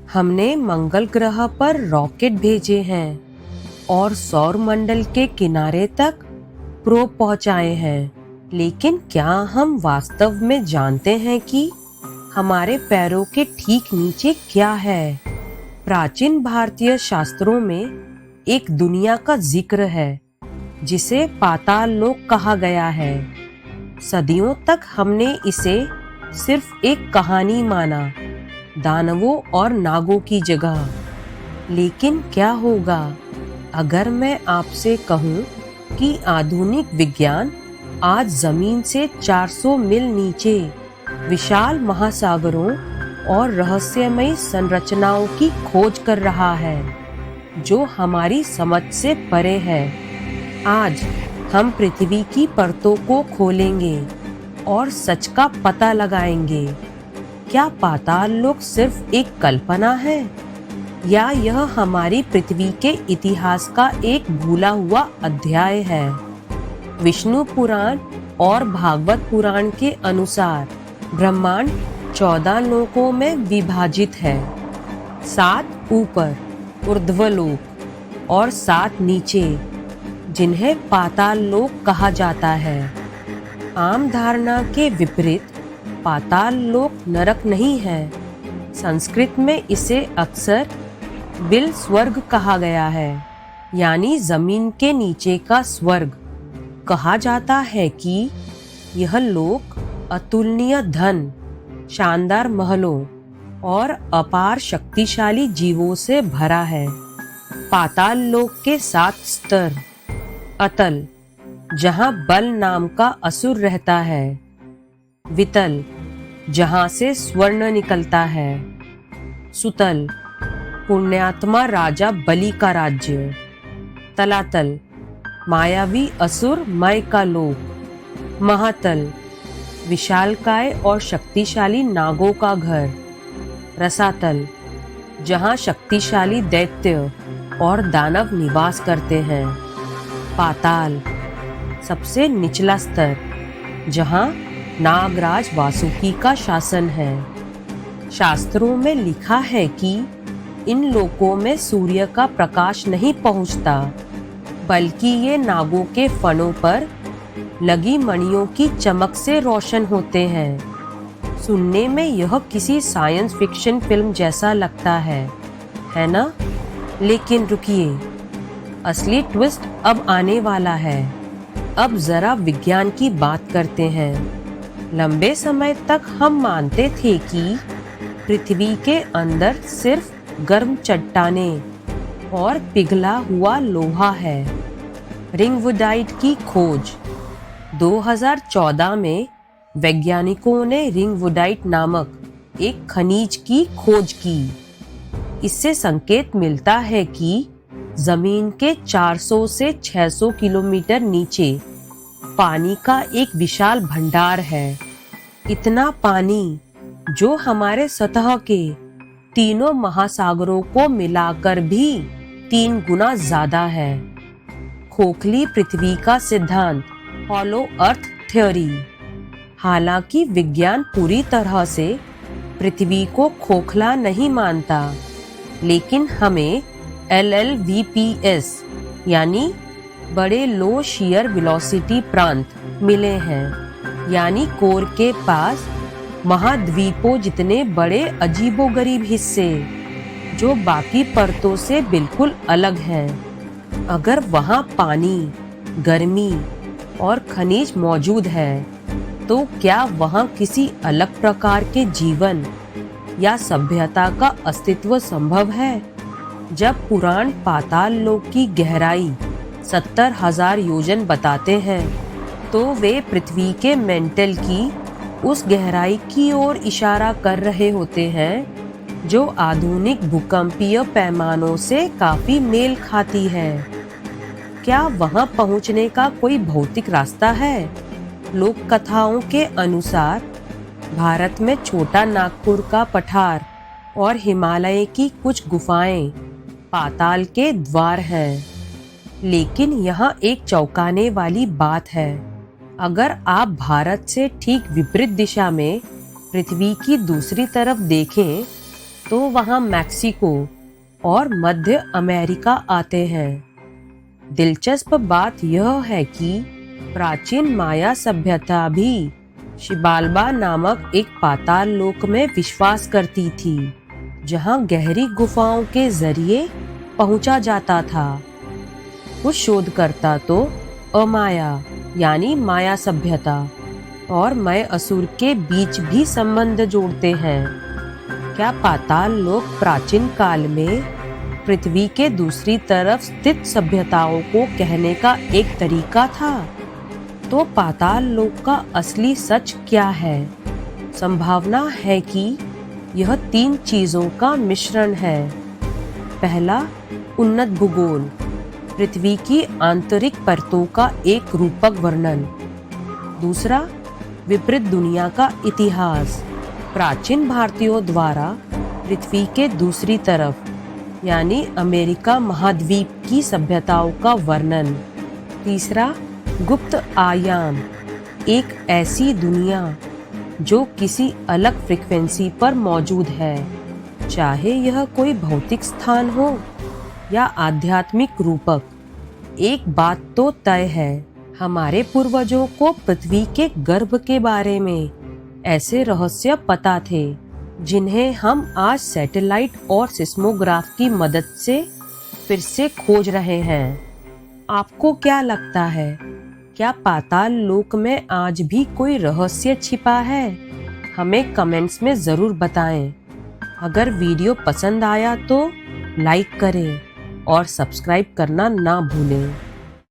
हमने मंगल ग्रह पर रॉकेट भेजे हैं और सौर मंडल के किनारे तक प्रोब पहुंचाए हैं, लेकिन क्या हम वास्तव में जानते हैं कि हमारे पैरों के ठीक नीचे क्या है? प्राचीन भारतीय शास्त्रों में एक दुनिया का जिक्र है जिसे पाताल लोक कहा गया है। सदियों तक हमने इसे सिर्फ एक कहानी माना, दानवों और नागों की जगह। लेकिन क्या होगा अगर मैं आपसे कहूं कि आधुनिक विज्ञान आज जमीन से 400 मील नीचे विशाल महासागरों और रहस्यमयी संरचनाओं की खोज कर रहा है जो हमारी समझ से परे है। आज हम पृथ्वी की परतों को खोलेंगे और सच का पता लगाएंगे। क्या पाताल लोक सिर्फ एक कल्पना है या यह हमारी पृथ्वी के इतिहास का एक भूला हुआ अध्याय है? विष्णु पुराण और भागवत पुराण के अनुसार ब्रह्मांड 14 लोकों में विभाजित है। 7 ऊपर ऊर्ध्वलोक और 7 नीचे, जिन्हें पाताल लोक कहा जाता है। आम धारणा के विपरीत पाताल लोक नरक नहीं है। संस्कृत में इसे अक्सर बिल स्वर्ग कहा गया है, यानी जमीन के नीचे का स्वर्ग। कहा जाता है कि यह लोक अतुलनीय धन, शानदार महलों और अपार शक्तिशाली जीवों से भरा है। पाताल लोक के 7 स्तर। अतल, जहां बल नाम का असुर रहता है। वितल, जहां से स्वर्ण निकलता है। सुतल, पुण्यात्मा राजा बलि का राज्य। तलातल, मायावी असुर मय का लोक। महातल, विशालकाय और शक्तिशाली नागों का घर। रसातल, जहां शक्तिशाली दैत्य और दानव निवास करते हैं। पाताल, सबसे निचला स्तर, जहां नागराज वासुकी का शासन है। शास्त्रों में लिखा है कि इन लोकों में सूर्य का प्रकाश नहीं पहुंचता, बल्कि ये नागों के फणों पर लगी मणियों की चमक से रोशन होते हैं। सुनने में यह किसी साइंस फिक्शन फिल्म जैसा लगता है ना? लेकिन रुकिए, असली ट्विस्ट अब आने वाला है। अब जरा विज्ञान की बात करते हैं। लंबे समय तक हम मानते थे कि पृथ्वी के अंदर सिर्फ गर्म चट्टानें और पिघला हुआ लोहा है। रिंगवुडाइट की खोज 2014 में वैज्ञानिकों ने रिंगवुडाइट नामक एक खनिज की खोज की। इससे संकेत मिलता है कि जमीन के 400 से 600 किलोमीटर नीचे पानी का एक विशाल भंडार है। इतना पानी जो हमारे सतह के तीनों महासागरों को मिलाकर भी 3 गुना ज्यादा है। खोखली पृथ्वी का सिद्धांत, हॉलो अर्थ थ्योरी। हालांकि विज्ञान पूरी तरह से पृथ्वी को खोखला नहीं मानता, लेकिन हमें LLVPS यानी बड़े लो शियर वेलोसिटी प्रांत मिले हैं, यानी कोर के पास महाद्वीपों जितने बड़े अजीबोगरीब हिस्से जो बाकी परतों से बिल्कुल अलग हैं। अगर वहाँ पानी, गर्मी और खनिज मौजूद है, तो क्या वहाँ किसी अलग प्रकार के जीवन या सभ्यता का अस्तित्व संभव है? जब पुराण पाताल लोक की गहराई 70,000 योजन बताते हैं, तो वे पृथ्वी के मेंटल की उस गहराई की ओर इशारा कर रहे होते हैं जो आधुनिक भूकंपीय पैमानों से काफी मेल खाती है। क्या वहां पहुंचने का कोई भौतिक रास्ता है? लोक कथाओं के अनुसार भारत में छोटा नागपुर का पठार और हिमालय की कुछ गुफाएं पाताल के द्वार हैं। लेकिन यहाँ एक चौंकाने वाली बात है। अगर आप भारत से ठीक विपरीत दिशा में पृथ्वी की दूसरी तरफ देखें, तो वहाँ मैक्सिको और मध्य अमेरिका आते हैं। दिलचस्प बात यह है कि प्राचीन माया सभ्यता भी शिबाल्बा नामक एक पाताल लोक में विश्वास करती थी, जहां गहरी गुफाओं के जरिए पहुंचा जाता था। कुछ शोधकर्ता तो अमाया यानी माया सभ्यता और मय असुर के बीच भी संबंध जोड़ते हैं। क्या पाताल लोक प्राचीन काल में पृथ्वी के दूसरी तरफ स्थित सभ्यताओं को कहने का एक तरीका था? तो पाताल लोक का असली सच क्या है? संभावना है कि यह 3 चीजों का मिश्रण है। पहला, उन्नत भूगोल, पृथ्वी की आंतरिक परतों का एक रूपक वर्णन। दूसरा, विपरीत दुनिया का इतिहास, प्राचीन भारतीयों द्वारा पृथ्वी के दूसरी तरफ यानी अमेरिका महाद्वीप की सभ्यताओं का वर्णन। तीसरा, गुप्त आयाम, एक ऐसी दुनिया जो किसी अलग फ्रीक्वेंसी पर मौजूद है, चाहे यह कोई भौतिक स्थान हो या आध्यात्मिक रूपक। एक बात तो तय है, हमारे पूर्वजों को पृथ्वी के गर्भ के बारे में ऐसे रहस्य पता थे जिन्हें हम आज सैटेलाइट और सिस्मोग्राफ की मदद से फिर से खोज रहे हैं। आपको क्या लगता है, क्या पाताल लोक में आज भी कोई रहस्य छिपा है? हमें कमेंट्स में ज़रूर बताएं। अगर वीडियो पसंद आया तो लाइक करें और सब्सक्राइब करना ना भूलें।